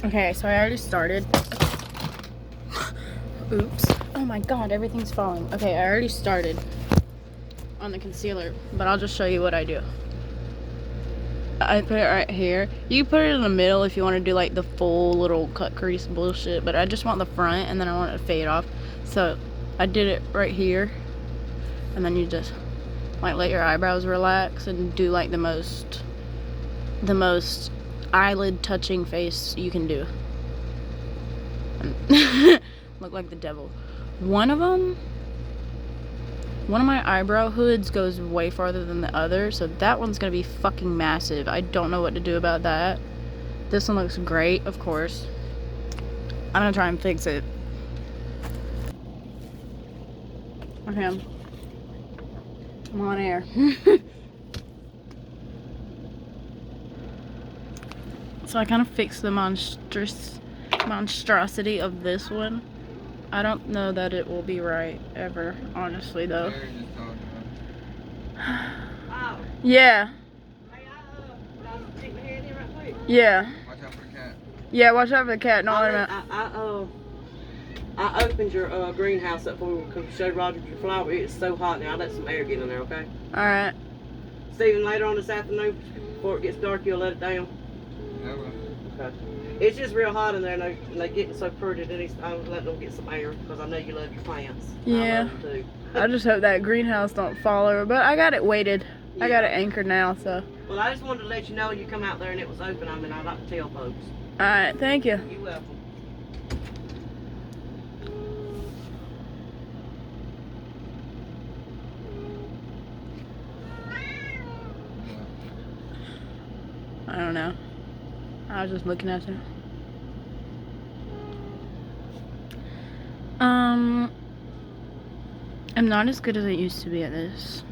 Okay, so I already started. Oops. Oh my god, everything's falling. Okay, I already started on the concealer, but I'll just show you what I do. I put it right here. You can put it in the middle if you want to do like the full little cut crease bullshit, but I just want the front and then I want it to fade off. So I did it right here, and then you just like let your eyebrows relax and do like the most eyelid touching face you can do. Look like the devil. One of my eyebrow hoods goes way farther than the other, so that one's gonna be fucking massive. I don't know what to do about that. This one looks great, of course. I'm gonna try and fix it. Okay, I'm on air. So I kind of fixed the monstrosity of this one. I don't know that it will be right ever, honestly, though. Yeah. Yeah. Watch out for the cat. Yeah, watch out for the cat. No, I opened your greenhouse up before we showed Roger your flower. It's so hot now. I let some air get in there, okay? Alright. Steven, later on this afternoon, before it gets dark, you'll let it down? I will. Okay. It's just real hot in there, and they're getting so pretty that I'm letting them get some air, because I know you love your plants. Yeah. I love them too. I just hope that greenhouse don't fall over, but I got it weighted. Yeah. I got it anchored now, so. Well, I just wanted to let you know you come out there and it was open. I mean, I like to tell folks. Alright, thank you. You're welcome. I don't know. I was just looking at you. I'm not as good as I used to be at this.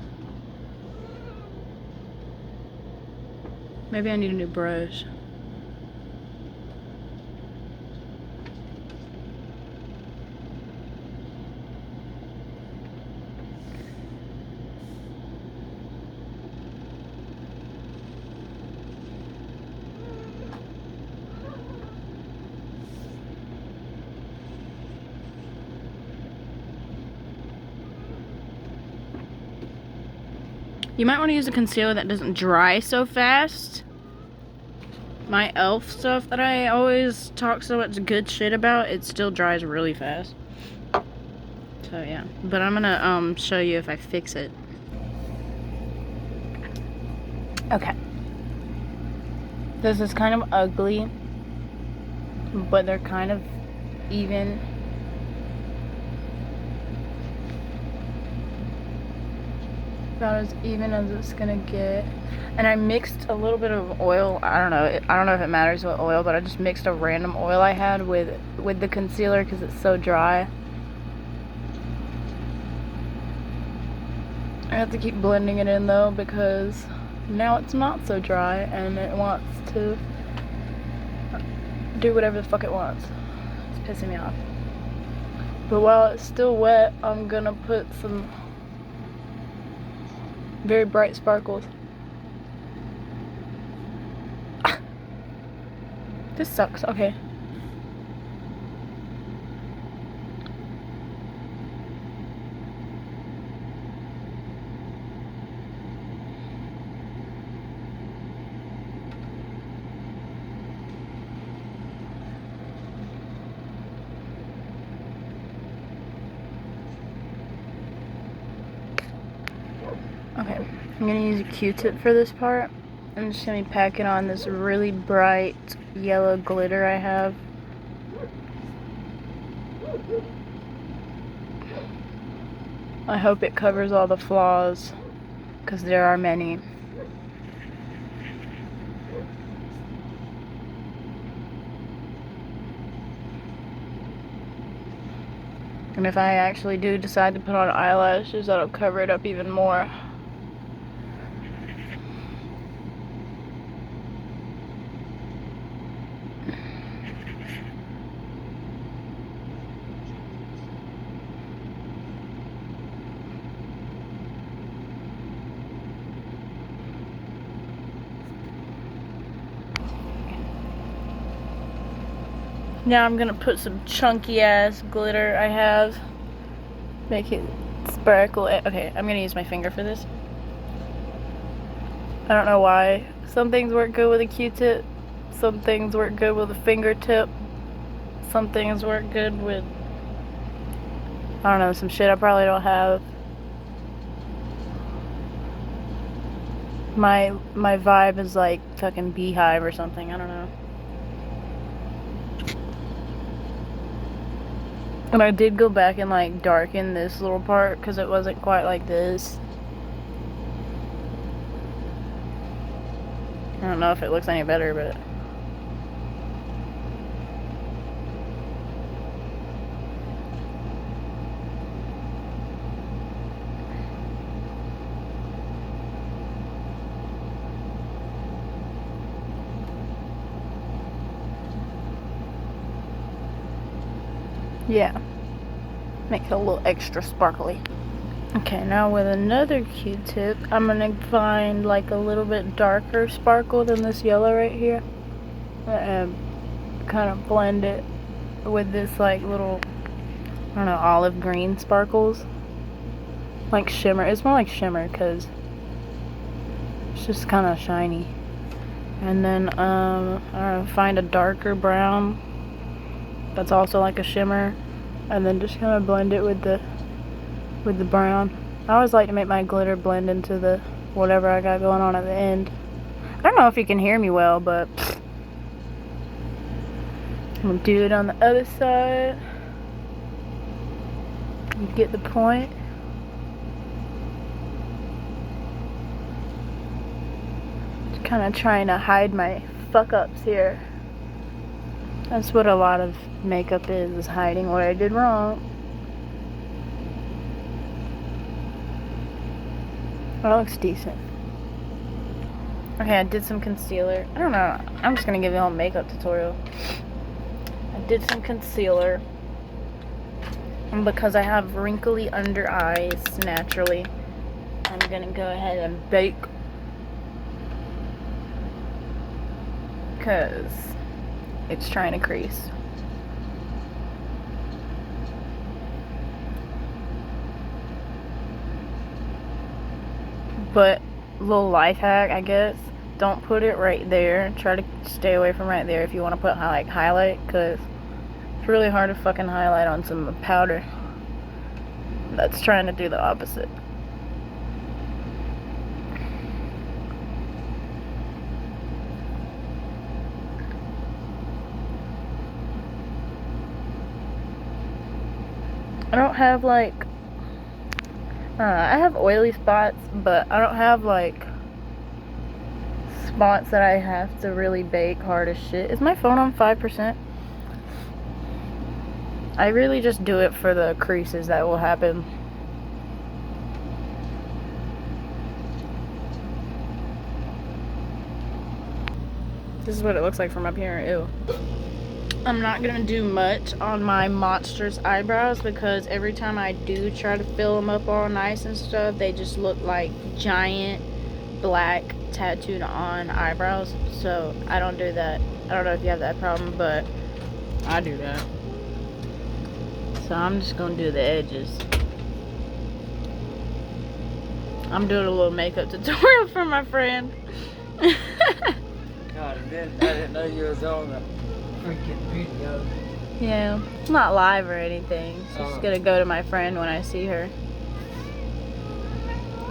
Maybe I need a new brush. You might want to use a concealer that doesn't dry so fast. My e.l.f. stuff that I always talk so much good shit about, it still dries really fast. So yeah, but I'm gonna show you if I fix it. Okay. This is kind of ugly, but they're kind of even. About as even as it's gonna get. And I mixed a little bit of oil. I don't know if it matters what oil, but I just mixed a random oil I had with the concealer because it's so dry. I have to keep blending it in though because now it's not so dry and it wants to do whatever the fuck it wants. It's pissing me off. But while it's still wet, I'm gonna put some very bright sparkles. This sucks. Okay. Okay, I'm gonna use a Q-tip for this part. I'm just gonna be packing on this really bright yellow glitter I have. I hope it covers all the flaws, because there are many. And if I actually do decide to put on eyelashes, that'll cover it up even more. Now I'm gonna put some chunky ass glitter I have. Make it sparkle. Okay, I'm gonna use my finger for this. I don't know why. Some things work good with a Q-tip. Some things work good with a fingertip. Some things work good with, I don't know, some shit I probably don't have. My vibe is like fucking beehive or something. I don't know. And I did go back and like darken this little part because it wasn't quite like this. I don't know if it looks any better, but yeah, make it a little extra sparkly. Okay, now with another Q-tip, I'm gonna find like a little bit darker sparkle than this yellow right here, and kind of blend it with this like little, I don't know, olive green sparkles, like shimmer. It's more like shimmer because it's just kind of shiny. And then I don't know, find a darker brown that's also like a shimmer, and then just kind of blend it with the brown. I always like to make my glitter blend into the whatever I got going on at the end. I don't know if you can hear me well, but I'm gonna do it on the other side. You get the point. Just kind of trying to hide my fuck ups here. That's what a lot of makeup is hiding what I did wrong. That looks decent. Okay, I did some concealer. I don't know. I'm just gonna give you a whole makeup tutorial. I did some concealer. And because I have wrinkly under eyes naturally, I'm gonna go ahead and bake. Because it's trying to crease. But little life hack, I guess, don't put it right there. Try to stay away from right there if you want to put highlight, because it's really hard to fucking highlight on some powder that's trying to do the opposite. I don't have like, I have oily spots, but I don't have like spots that I have to really bake hard as shit. Is my phone on 5%? I really just do it for the creases that will happen. This is what it looks like from up here. Ew. I'm not gonna do much on my monstrous eyebrows because every time I do try to fill them up all nice and stuff, they just look like giant black tattooed on eyebrows. So I don't do that. I don't know if you have that problem, but I do that. So I'm just gonna do the edges. I'm doing a little makeup tutorial for my friend. God, I didn't know you was on the freaking video. Yeah, it's not live or anything. It's just gonna go to my friend when I see her.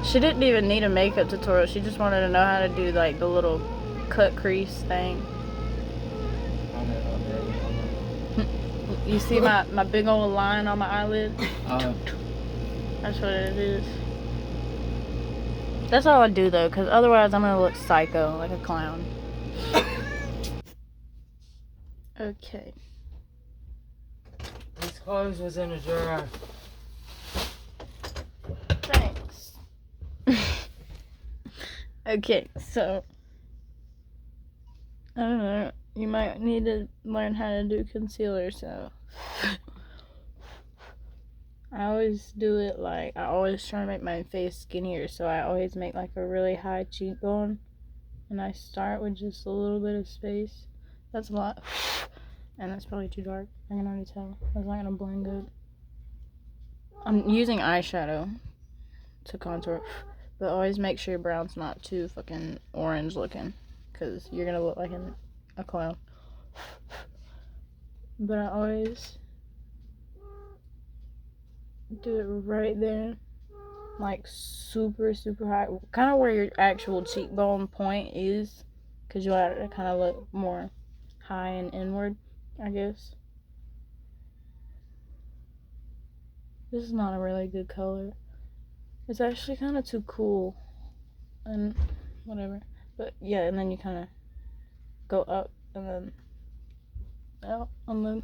She didn't even need a makeup tutorial. She just wanted to know how to do like the little cut crease thing. You see my big old line on my eyelid? That's what it is. That's all I do though, because otherwise I'm gonna look psycho, like a clown. Okay. These clothes was in a drawer. Thanks. Okay, so I don't know. You might need to learn how to do concealer, so I always do it like, I always try to make my face skinnier, so I always make like a really high cheekbone, and I start with just a little bit of space. That's a lot. And that's probably too dark. I can already tell. It's not gonna blend good. I'm using eyeshadow to contour. But always make sure your brown's not too fucking orange looking. Because you're gonna look like a clown. But I always do it right there. Like super, super high. Kind of where your actual cheekbone point is. Because you want it to kind of look more high and inward, I guess. This is not a really good color. It's actually kind of too cool. And whatever. But yeah, and then you kind of go up and then out on the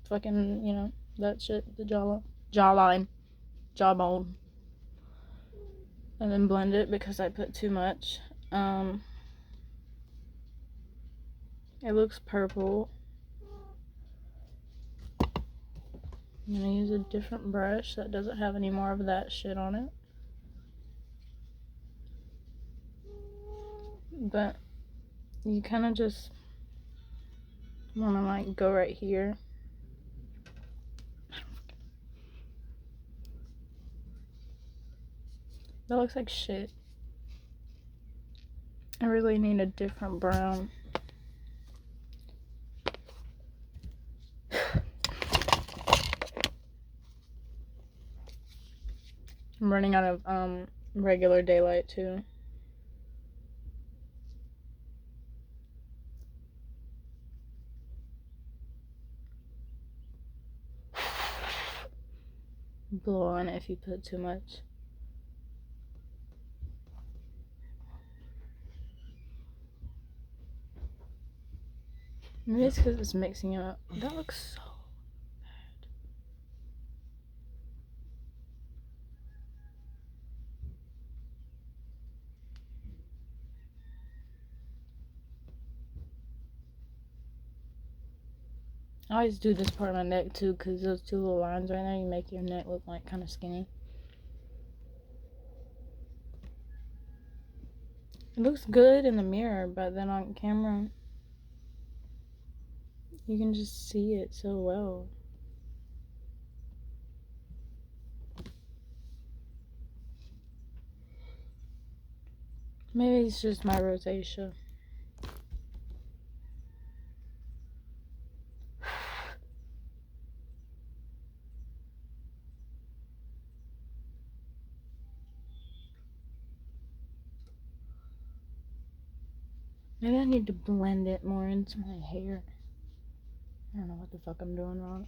fucking, you know, that shit, the jawline, jawbone. And then blend it because I put too much. It looks purple. I'm gonna use a different brush that doesn't have any more of that shit on it. But you kind of just want to like go right here. That looks like shit. I really need a different brown. I'm running out of regular daylight too. Blow on it if you put too much. Maybe it's because it's mixing it up. That looks so bad. I always do this part of my neck too, because those two little lines right there, you make your neck look like kind of skinny. It looks good in the mirror, but then on camera, you can just see it so well. Maybe it's just my rosacea. Maybe I need to blend it more into my hair. I don't know what the fuck I'm doing wrong.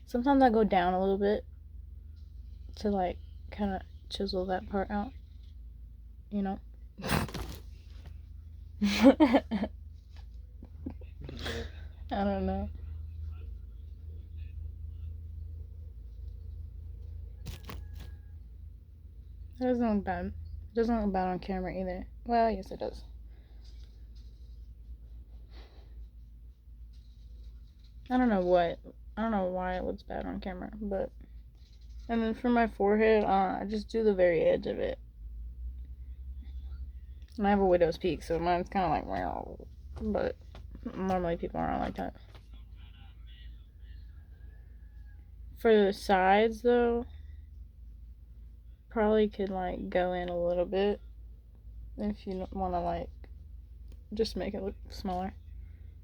Sometimes I go down a little bit to like kind of chisel that part out. You know? I don't know. It doesn't look bad. It doesn't look bad on camera either. Well, yes it does. I don't know why it looks bad on camera, but... And then for my forehead, I just do the very edge of it. And I have a widow's peak, so mine's kind of like, wow. But normally people aren't like that. For the sides, though, probably could, like, go in a little bit. If you want to, like, just make it look smaller.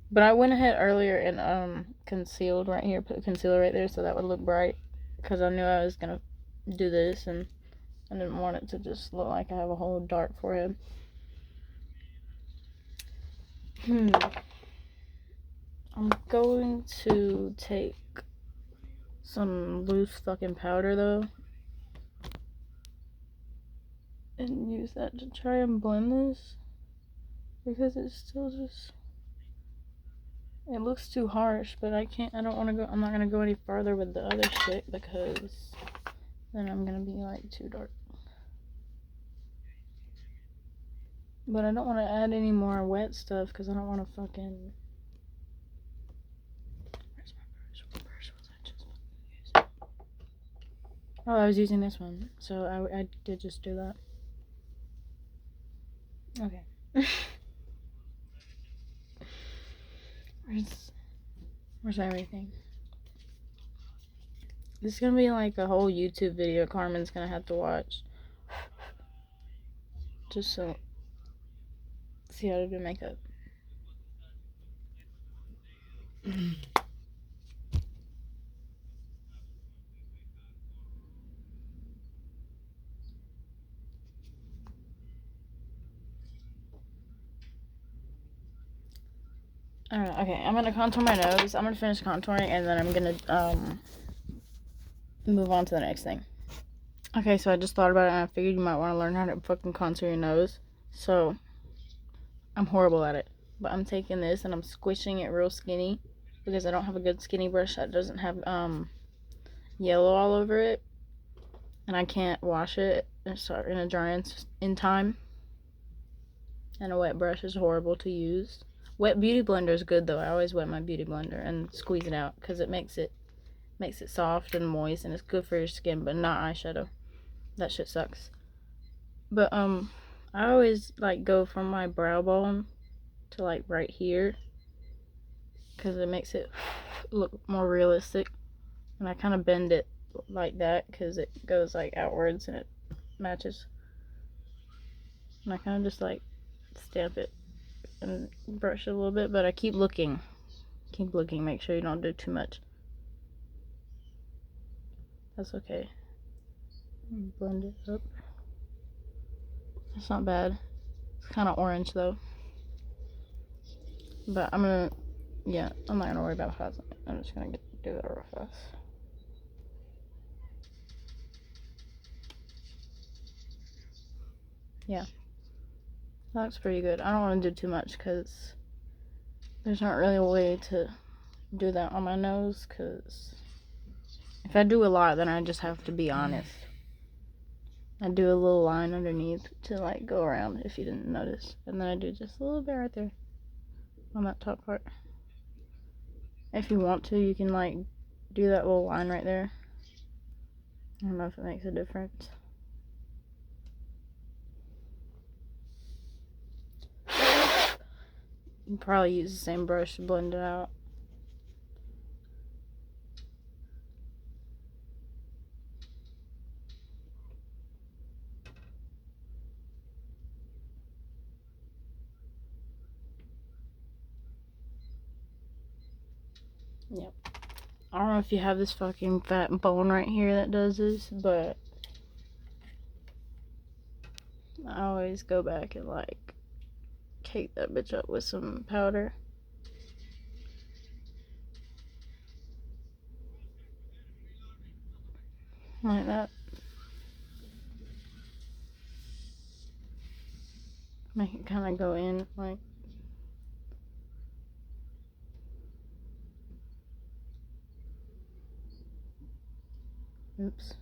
But I went ahead earlier and concealed right here, put concealer right there so that would look bright, because I knew I was gonna do this and I didn't want it to just look like I have a whole dark forehead. I'm going to take some loose fucking powder though and use that to try and blend this, because it's still just... It looks too harsh, but I don't want to go, I'm not going to go any farther with the other shit, because then I'm going to be, like, too dark. But I don't want to add any more wet stuff, because I don't want to fucking... Where's my brush? What brush was I just fucking using? Oh, I was using this one, so I did just do that. Okay. Where's everything? This is gonna be like a whole YouTube video Carmen's gonna have to watch. Just so see how to do makeup. Alright, okay, I'm gonna contour my nose. I'm gonna finish contouring and then I'm gonna move on to the next thing. Okay, so I just thought about it and I figured you might want to learn how to fucking contour your nose. So I'm horrible at it. But I'm taking this and I'm squishing it real skinny because I don't have a good skinny brush that doesn't have yellow all over it. And I can't wash it and start in a dry in time. And a wet brush is horrible to use. Wet beauty blender is good though. I always wet my beauty blender and squeeze it out because it makes it soft and moist and it's good for your skin, but not eyeshadow. That shit sucks. But I always like go from my brow bone to like right here because it makes it look more realistic. And I kind of bend it like that because it goes like outwards and it matches. And I kind of just like stamp it and brush it a little bit, but I keep looking, make sure you don't do too much. That's okay. Blend it up. It's not bad. It's kind of orange though, but I'm not gonna worry about how I'm just gonna do it real fast. Yeah, that looks pretty good. I don't want to do too much because there's not really a way to do that on my nose, because if I do a lot, then I just have to be honest. I do a little line underneath to like go around, if you didn't notice, and then I do just a little bit right there on that top part. If you want to, you can like do that little line right there. I don't know if it makes a difference. You can probably use the same brush to blend it out. Yep. I don't know if you have this fucking fat bone right here that does this, but I always go back and like cake that bitch up with some powder. Like that. Make it kind of go in like. Oops.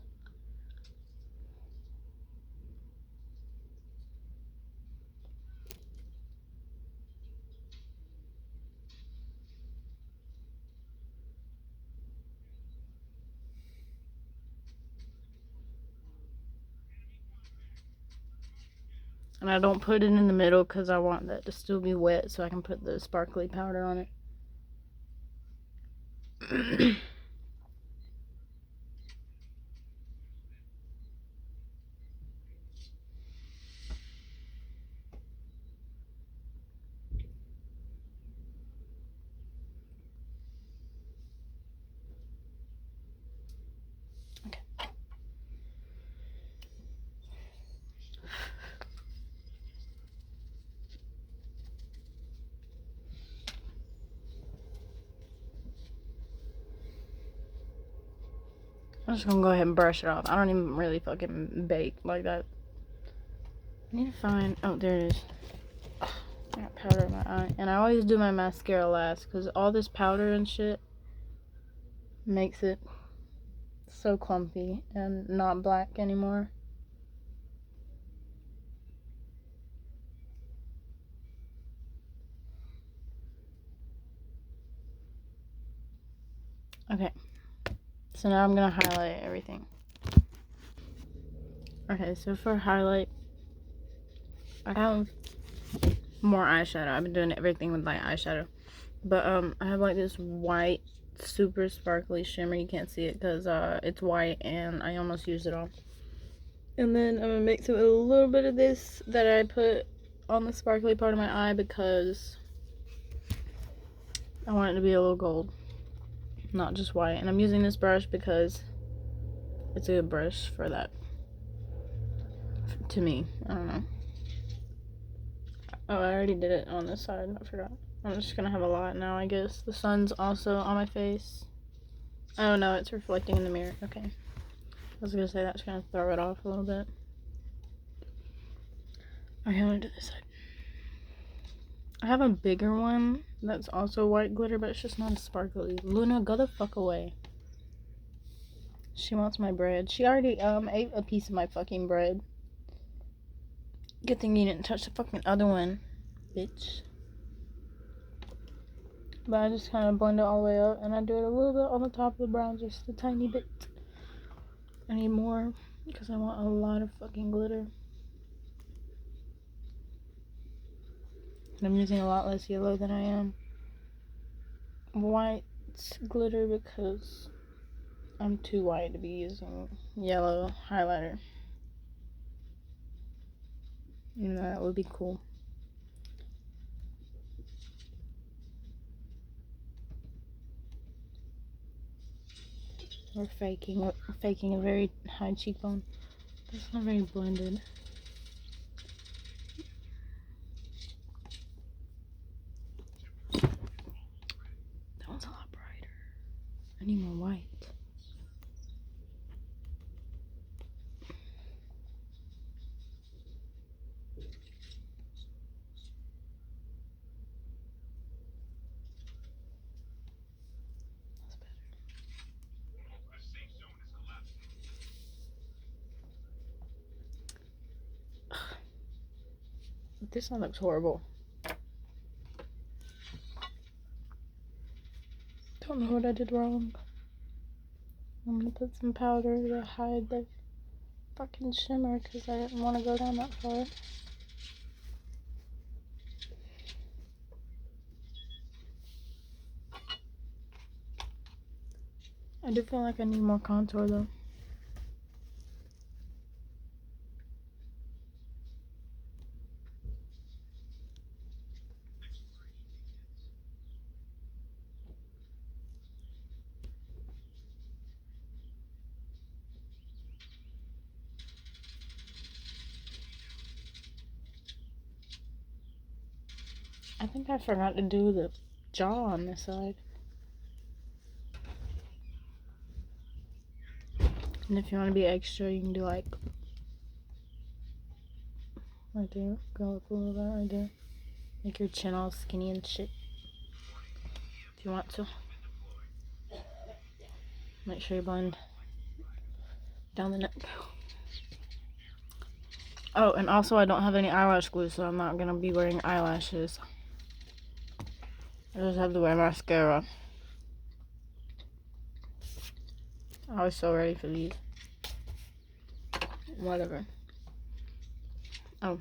And I don't put it in the middle because I want that to still be wet so I can put the sparkly powder on it. Okay. I'm just gonna go ahead and brush it off. I don't even really fucking bake like that. I need to find. Oh, there it is. I got powder in my eye. And I always do my mascara last because all this powder and shit makes it so clumpy and not black anymore. Okay. So now I'm gonna highlight everything. Okay, so for highlight, I have more eyeshadow. I've been doing everything with light eyeshadow. But I have like this white, super sparkly shimmer. You can't see it because it's white and I almost used it all. And then I'm gonna mix it with a little bit of this that I put on the sparkly part of my eye because I want it to be a little gold, not just white. And I'm using this brush because it's a good brush for that. To me, I don't know. Oh, I already did it on this side. I forgot. I'm just gonna have a lot now, I guess. The sun's also on my face. Oh no, it's reflecting in the mirror. Okay. I was gonna say that's gonna throw it off a little bit. Okay, I'm gonna do this side. I have a bigger one that's also white glitter, but it's just not as sparkly. Luna, go the fuck away. She wants my bread. She already ate a piece of my fucking bread. Good thing you didn't touch the fucking other one, bitch. But I just kind of blend it all the way up, and I do it a little bit on the top of the brow, just a tiny bit. I need more because I want a lot of fucking glitter. And I'm using a lot less yellow than I am white glitter because I'm too white to be using yellow highlighter. You know, that would be cool. We're faking a very high cheekbone. That's not very blended. That one's a lot brighter. I need more white. That's better. This one looks horrible. Don't know what I did wrong. I'm gonna put some powder to hide the fucking shimmer because I didn't want to go down that far. I do feel like I need more contour though. I think I forgot to do the jaw on this side. And if you want to be extra, you can do like right there. Go up a little bit right there. Make your chin all skinny and shit. If you want to. Make sure you blend down the neck. Oh, and also I don't have any eyelash glue, so I'm not gonna be wearing eyelashes. I just have to wear mascara. I was so ready for these. Whatever. Oh.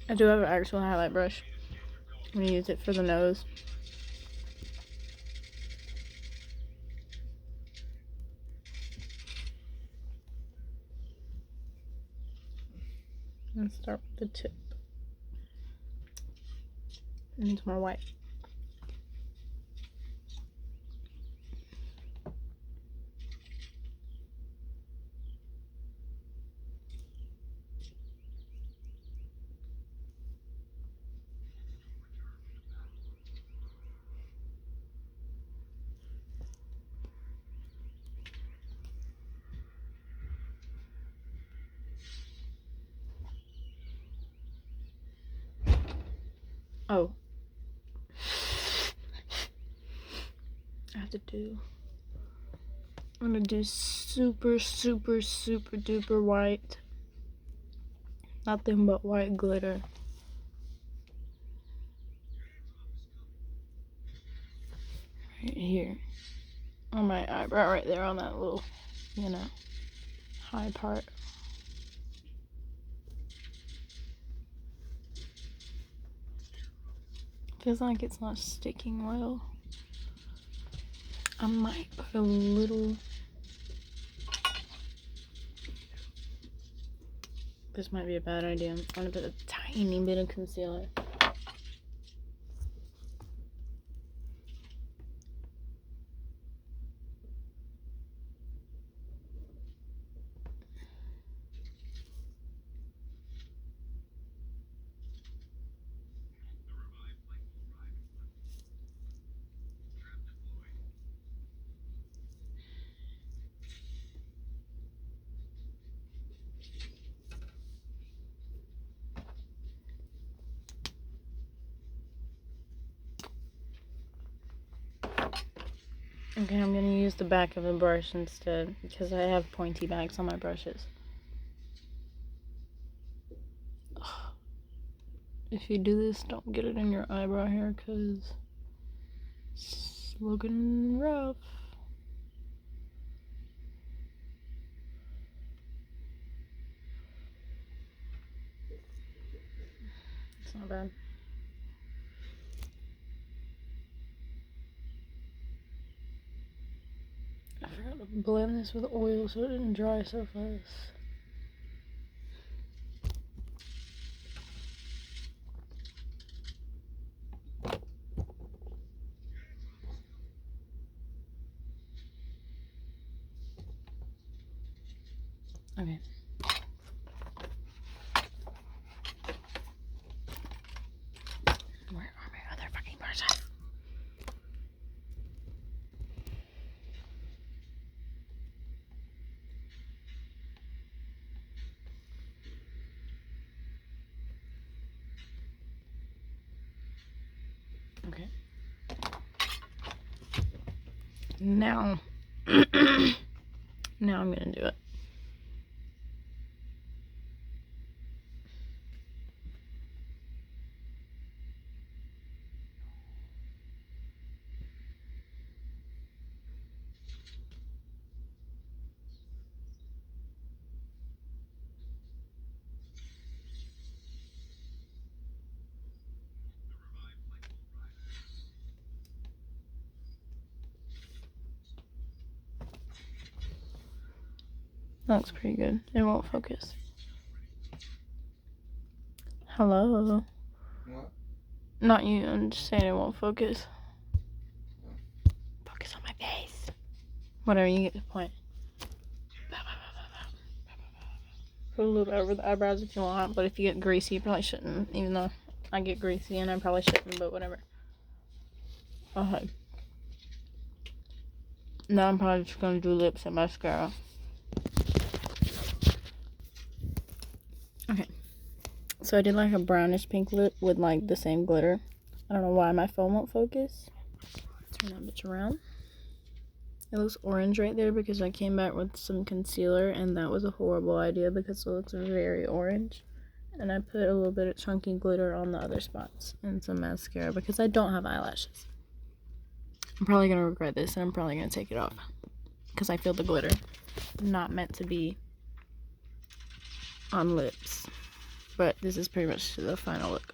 I do have an actual highlight brush. I'm gonna use it for the nose. And start with the tip. It needs more white. Oh. I have to do. I'm gonna do super, super, super duper white. Nothing but white glitter. Right here. On my eyebrow, right there on that little, high part. feels like it's not sticking well. I might put a little. This might be a bad idea. I'm gonna put a tiny bit of concealer. Okay, I'm gonna use the back of the brush instead because I have pointy backs on my brushes. If you do this, don't get it in your eyebrow hair because it's looking rough. It's not bad. I forgot to blend this with oil so it didn't dry so fast. Okay. Where are my other fucking brushes? Okay. Now, now I'm gonna do it. That looks pretty good. It won't focus. Hello? What? Not you, I'm just saying it won't focus. Focus on my face. Whatever, you get the point. Put a little bit over the eyebrows if you want, but if you get greasy, you probably shouldn't, even though I get greasy and I probably shouldn't, but whatever. Okay. Now I'm probably just gonna do lips and mascara. Okay. So I did like a brownish pink lip with like the same glitter. I don't know why my phone won't focus. Turn that bitch around. It looks orange right there because I came back with some concealer and that was a horrible idea because it looks very orange. And I put a little bit of chunky glitter on the other spots and some mascara because I don't have eyelashes. I'm probably going to regret this and I'm probably going to take it off because I feel the glitter. Not meant to be on lips. But this is pretty much the final look.